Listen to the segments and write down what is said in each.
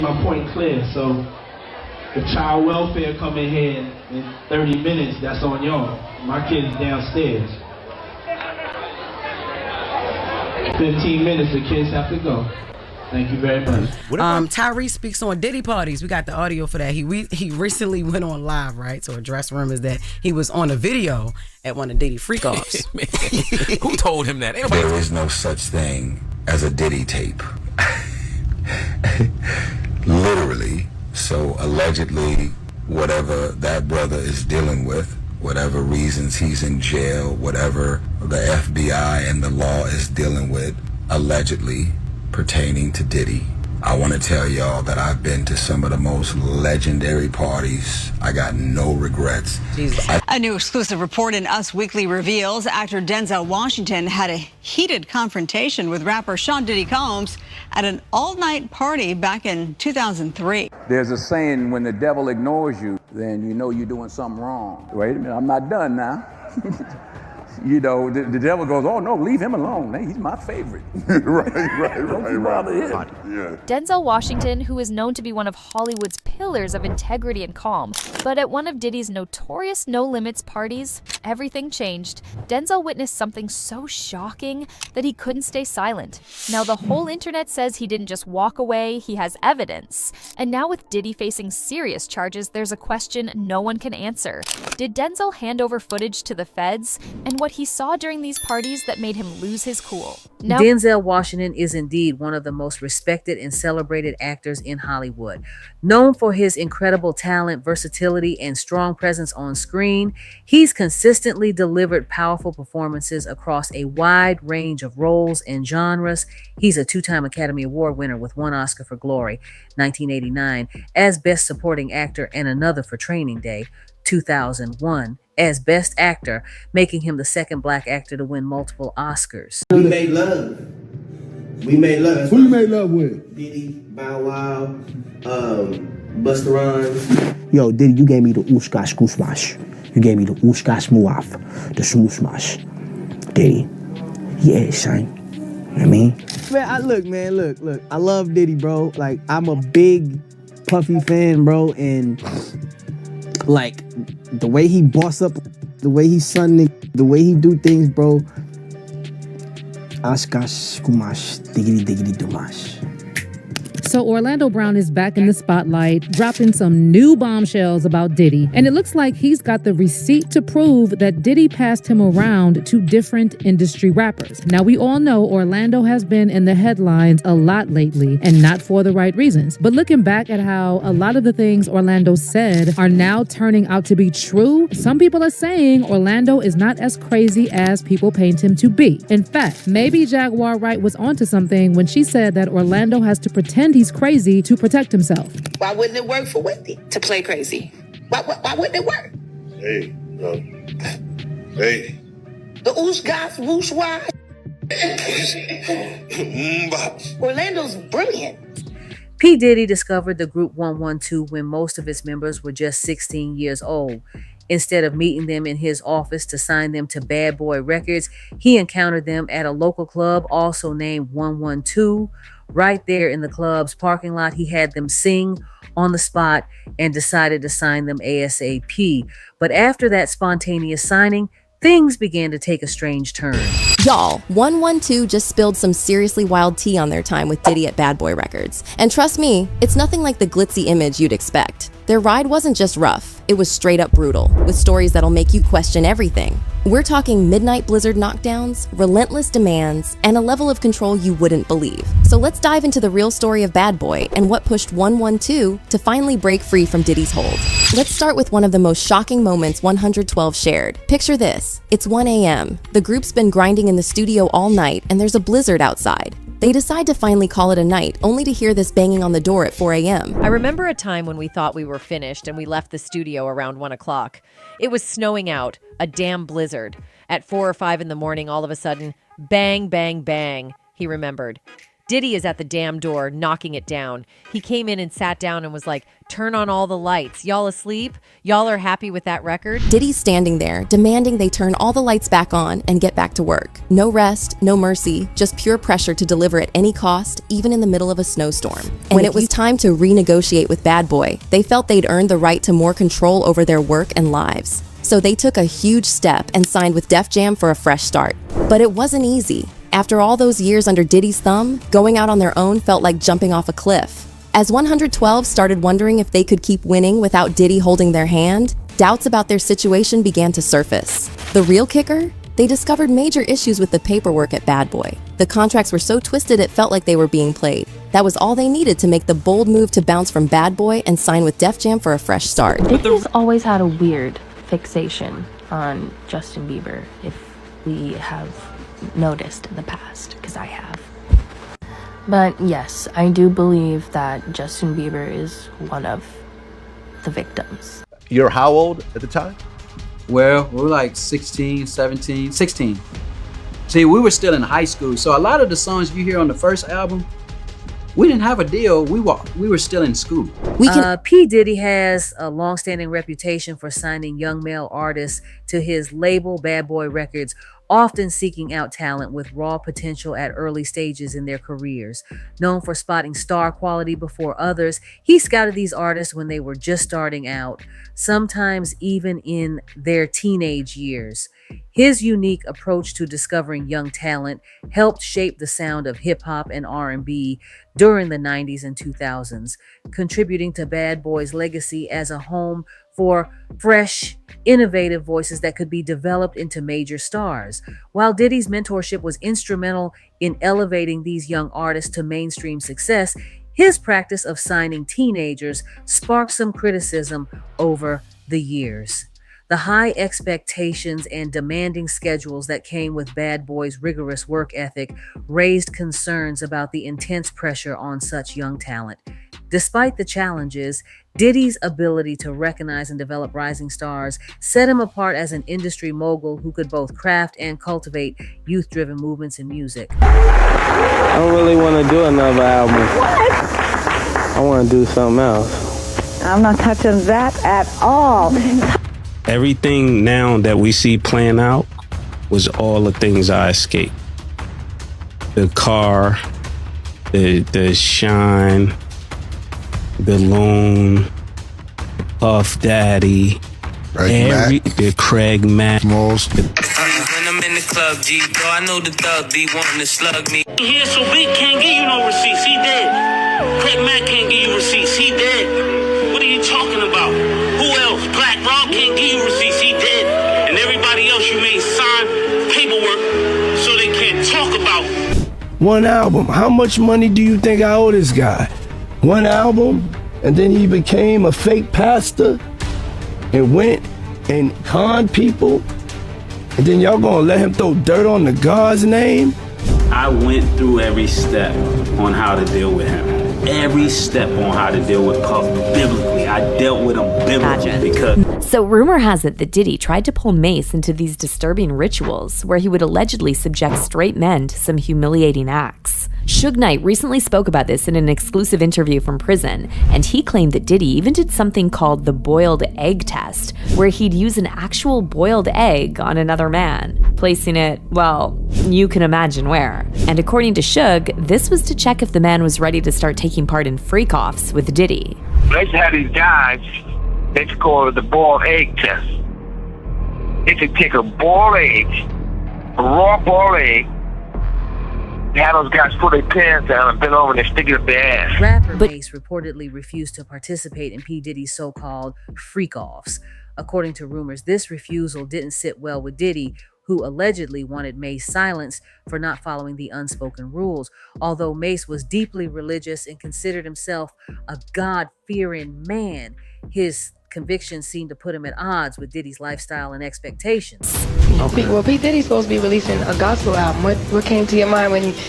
My point clear. So if child welfare come in here in 30 minutes, that's on y'all. My kid's downstairs. 15 minutes, the kids have to go. Thank you very much. Tyrese speaks on Diddy parties. We got the audio for that. He recently went on live, right? So address rumors that he was on a video at one of Diddy freak-offs. Who told him that? There is no such thing as a Diddy tape. Literally. So allegedly, whatever that brother is dealing with, whatever reasons he's in jail, whatever the FBI and the law is dealing with, allegedly pertaining to Diddy, I want to tell y'all that I've been to some of the most legendary parties. I got no regrets. A new exclusive report in Us Weekly reveals actor Denzel Washington had a heated confrontation with rapper Sean Diddy Combs at an all-night party back in 2003. There's a saying, when the devil ignores you, then you know you're doing something wrong. Wait a minute, I'm not done now. You know, the devil goes, oh no, leave him alone. Hey, he's my favorite. right. Don't bother him. Yeah. Denzel Washington, who is known to be one of Hollywood's pillars of integrity and calm, but at one of Diddy's notorious No Limits parties, everything changed. Denzel witnessed something so shocking that he couldn't stay silent. Now the whole internet says he didn't just walk away, he has evidence. And now with Diddy facing serious charges, there's a question no one can answer. Did Denzel hand over footage to the feds? And what he saw during these parties that made him lose his cool. Now, Denzel Washington is indeed one of the most respected and celebrated actors in Hollywood. Known for his incredible talent, versatility, and strong presence on screen, he's consistently delivered powerful performances across a wide range of roles and genres. He's a two-time Academy Award winner with one Oscar for Glory, 1989, as Best Supporting Actor and another for Training Day, 2001, as Best Actor, making him the second black actor to win multiple Oscars. We made love. Who you made love with? Diddy, Bow Wow, Busta Rhymes. Yo, Diddy, you gave me the ooshkash gooshmash. You gave me the ooshkash muaf, the smooshmash. Diddy, yeah, son. You know what I mean? Man, look. I love Diddy, bro. Like, I'm a big Puffy fan, bro, and like the way he boss up, the way he the way he do things, bro. Ashkash kumash diggity dumash. So Orlando Brown is back in the spotlight, dropping some new bombshells about Diddy. And it looks like he's got the receipt to prove that Diddy passed him around to different industry rappers. Now, we all know Orlando has been in the headlines a lot lately, and not for the right reasons. But looking back at how a lot of the things Orlando said are now turning out to be true, some people are saying Orlando is not as crazy as people paint him to be. In fact, maybe Jaguar Wright was onto something when she said that Orlando has to pretend he's crazy to protect himself. Why wouldn't it work for Whitney to play crazy? Why wouldn't it work? Hey. The oosh gosh whoosh why. Orlando's brilliant. P. Diddy discovered the group 112 when most of its members were just 16 years old. Instead of meeting them in his office to sign them to Bad Boy Records, he encountered them at a local club also named 112. Right there in the club's parking lot, he had them sing on the spot and decided to sign them ASAP. But after that spontaneous signing, things began to take a strange turn. Y'all, 112 just spilled some seriously wild tea on their time with Diddy at Bad Boy Records. And trust me, it's nothing like the glitzy image you'd expect. Their ride wasn't just rough, it was straight up brutal, with stories that'll make you question everything. We're talking midnight blizzard knockdowns, relentless demands, and a level of control you wouldn't believe. So let's dive into the real story of Bad Boy and what pushed 112 to finally break free from Diddy's hold. Let's start with one of the most shocking moments 112 shared. Picture this, it's 1 a.m. The group's been grinding in the studio all night and there's a blizzard outside. They decide to finally call it a night, only to hear this banging on the door at 4 a.m. I remember a time when we thought we were finished and we left the studio around 1 o'clock. It was snowing out, a damn blizzard. At 4 or 5 in the morning, all of a sudden, bang, bang, bang, he remembered. Diddy is at the damn door, knocking it down. He came in and sat down and was like, turn on all the lights. Y'all asleep? Y'all are happy with that record? Diddy's standing there, demanding they turn all the lights back on and get back to work. No rest, no mercy, just pure pressure to deliver at any cost, even in the middle of a snowstorm. And when it was time to renegotiate with Bad Boy, they felt they'd earned the right to more control over their work and lives. So they took a huge step and signed with Def Jam for a fresh start. But it wasn't easy. After all those years under Diddy's thumb, going out on their own felt like jumping off a cliff. As 112 started wondering if they could keep winning without Diddy holding their hand, doubts about their situation began to surface. The real kicker? They discovered major issues with the paperwork at Bad Boy. The contracts were so twisted it felt like they were being played. That was all they needed to make the bold move to bounce from Bad Boy and sign with Def Jam for a fresh start. Diddy's always had a weird fixation on Justin Bieber, if we have noticed in the past, because I have. But yes, I do believe that Justin Bieber is one of the victims. You're how old at the time? Well, we were like 16, 17, 16. See, we were still in high school, so a lot of the songs you hear on the first album, we didn't have a deal. We were still in school. P. Diddy has a long-standing reputation for signing young male artists to his label, Bad Boy Records, often seeking out talent with raw potential at early stages in their careers. Known for spotting star quality before others, he scouted these artists when they were just starting out, sometimes even in their teenage years. His unique approach to discovering young talent helped shape the sound of hip-hop and R&B during the 90s and 2000s, contributing to Bad Boy's legacy as a home for fresh, innovative voices that could be developed into major stars. While Diddy's mentorship was instrumental in elevating these young artists to mainstream success, his practice of signing teenagers sparked some criticism over the years. The high expectations and demanding schedules that came with Bad Boy's rigorous work ethic raised concerns about the intense pressure on such young talent. Despite the challenges, Diddy's ability to recognize and develop rising stars set him apart as an industry mogul who could both craft and cultivate youth-driven movements in music. I don't really want to do another album. What? I want to do something else. I'm not touching that at all. Everything now that we see playing out was all the things I escaped. The car, the shine, the loan, Puff Daddy, the Craig Mack. When I'm in the club, G, bro, I know the thug be wanting to slug me. Here, so Big can't give you no receipts, he dead. Craig Mack can't give you receipts, he dead. What are you talking about? Who else? Black Rob can't give you receipts, he dead. And everybody else you made sign paperwork so they can't talk about. One album. How much money do you think I owe this guy? One album, and then he became a fake pastor and went and conned people, and then y'all gonna let him throw dirt on the God's name? I went through every step on how to deal with him. Every step on how to deal with Puff biblically. I dealt with him biblically because... So rumor has it that Diddy tried to pull Mase into these disturbing rituals where he would allegedly subject straight men to some humiliating acts. Suge Knight recently spoke about this in an exclusive interview from prison, and he claimed that Diddy even did something called the boiled egg test, where he'd use an actual boiled egg on another man, placing it, well, you can imagine where. And according to Suge, this was to check if the man was ready to start taking part in freak-offs with Diddy. They had these guys, it's called the boiled egg test. They could take a boiled egg, a raw boiled egg, have those guys put their pants down and bend over and they stick it up their ass. Rapper Mase reportedly refused to participate in P. Diddy's so-called freak-offs. According to rumors, this refusal didn't sit well with Diddy, who allegedly wanted Mase silenced for not following the unspoken rules. Although Mase was deeply religious and considered himself a God-fearing man, his convictions seemed to put him at odds with Diddy's lifestyle and expectations. Okay. Well, P. Diddy's supposed to be releasing a gospel album. What came to your mind when you heard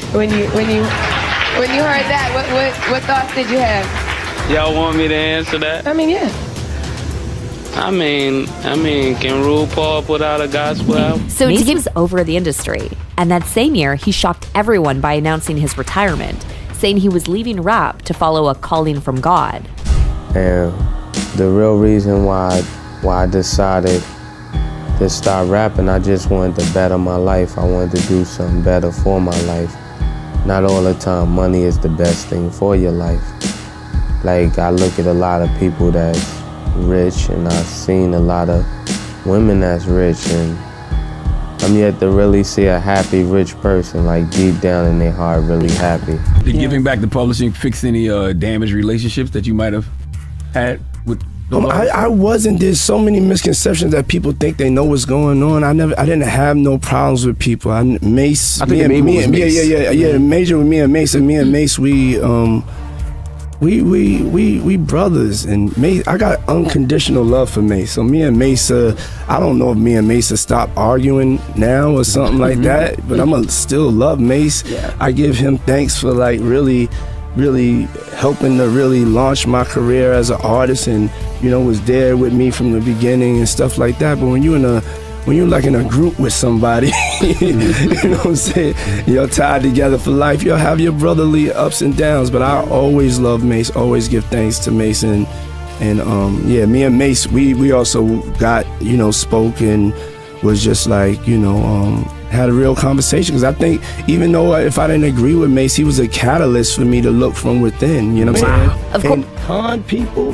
that? What thoughts did you have? Y'all want me to answer that? I mean, yeah. I mean, can RuPaul put out a gospel album? So Mase was over the industry. And that same year, he shocked everyone by announcing his retirement, saying he was leaving rap to follow a calling from God. And the real reason why I decided to start rapping, I just wanted to better my life. I wanted to do something better for my life. Not all the time money is the best thing for your life. Like, I look at a lot of people that's rich, and I've seen a lot of women that's rich, and I'm yet to really see a happy, rich person, like deep down in their heart, really happy. Did giving back to publishing fix any damaged relationships that you might have had with those artists? I wasn't. There's so many misconceptions that people think they know what's going on. I didn't have no problems with people. Mase, I think the main one was Mase. Yeah. Major with me and Mase, we brothers, and Mase, I got unconditional love for Mase. So me and Mase, I don't know if me and Mase stop arguing now or something like that, but I'ma still love Mase. Yeah. I give him thanks for like really helping to really launch my career as an artist, and was there with me from the beginning and stuff like that. But when you're like in a group with somebody, you know what I'm saying? You're tied together for life. You'll have your brotherly ups and downs, but I always love Mase, always give thanks to Mase. And me and Mase, we also got, spoke and was just like, had a real conversation. Because I think even though if I didn't agree with Mase, he was a catalyst for me to look from within, you know what I'm saying? Of course. And con people.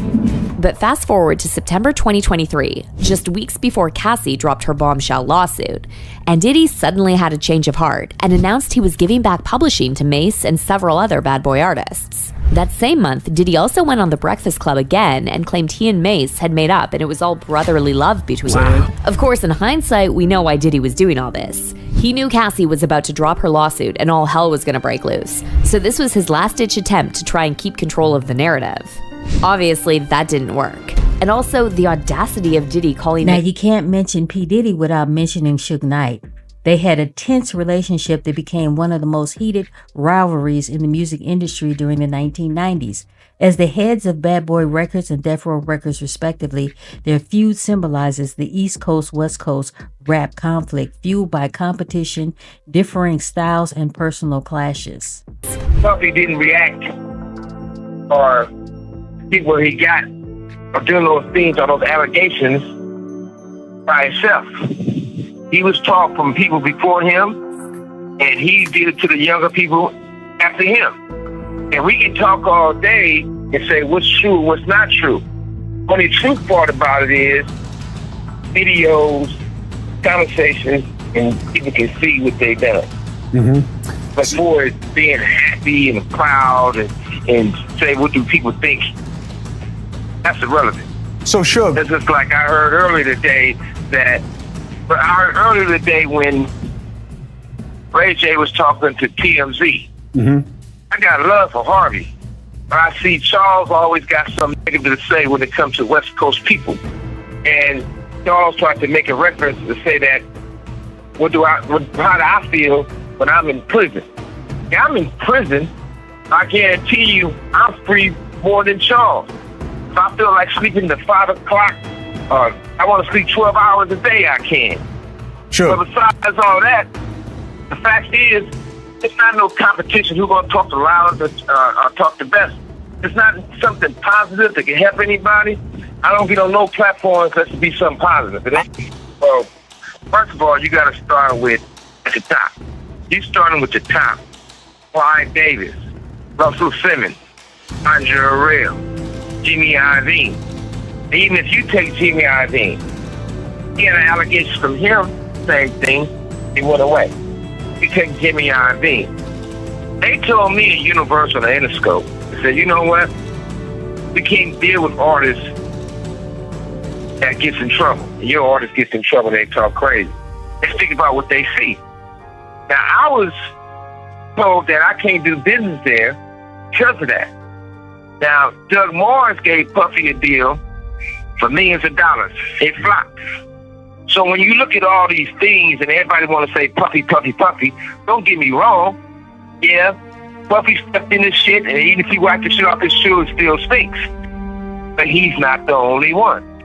But fast forward to September 2023, just weeks before Cassie dropped her bombshell lawsuit, and Diddy suddenly had a change of heart and announced he was giving back publishing to Mase and several other bad boy artists. That same month, Diddy also went on The Breakfast Club again and claimed he and Mase had made up and it was all brotherly love between them. Of course, in hindsight, we know why Diddy was doing all this. He knew Cassie was about to drop her lawsuit and all hell was going to break loose. So this was his last-ditch attempt to try and keep control of the narrative. Obviously, that didn't work. And also, the audacity of Diddy calling... Now, you can't mention P. Diddy without mentioning Suge Knight. They had a tense relationship that became one of the most heated rivalries in the music industry during the 1990s. As the heads of Bad Boy Records and Death Row Records respectively, their feud symbolizes the East Coast-West Coast rap conflict fueled by competition, differing styles, and personal clashes. Puffy didn't react or see where he got or doing those things or those allegations by himself. He was taught from people before him, and he did it to the younger people after him. And we can talk all day and say what's true, what's not true. Only truth part about it is videos, conversations, and people can see what they've done. Mm-hmm. But for it being happy and proud and say what do people think, that's irrelevant. So sure. It's just like I heard earlier today when Ray J was talking to TMZ. Mm-hmm. I got love for Harvey. But I see Charles always got something negative to say when it comes to West Coast people. And Charles tried to make a reference to say that, how do I feel when I'm in prison? Yeah, I'm in prison. I guarantee you I'm free more than Charles. If I feel like sleeping to 5 o'clock, I want to sleep 12 hours a day, I can. Sure. But besides all that, the fact is, it's not no competition who's going to talk the loudest or talk the best. It's not something positive that can help anybody. I don't get on no platforms that should be something positive. It ain't. Well, first of all, you got to start with at the top. You starting with the top. Clyde Davis, Russell Simmons, Andre Harrell, Jimmy Iovine. Even if you take Jimmy Iovine, he had an allegation from him, same thing, he went away. You take Jimmy Iovine. They told me at Universal and Interscope, they said, you know what? We can't deal with artists that gets in trouble. And your artist gets in trouble, they talk crazy. Let's think about what they see. Now, I was told that I can't do business there because of that. Now, Doug Morris gave Puffy a deal for millions of dollars. It flopped. So when you look at all these things and everybody want to say Puffy, Puffy, Puffy, don't get me wrong. Yeah, Puffy stepped in this shit, and even if he wiped the shit off his shoe, it still stinks. But he's not the only one.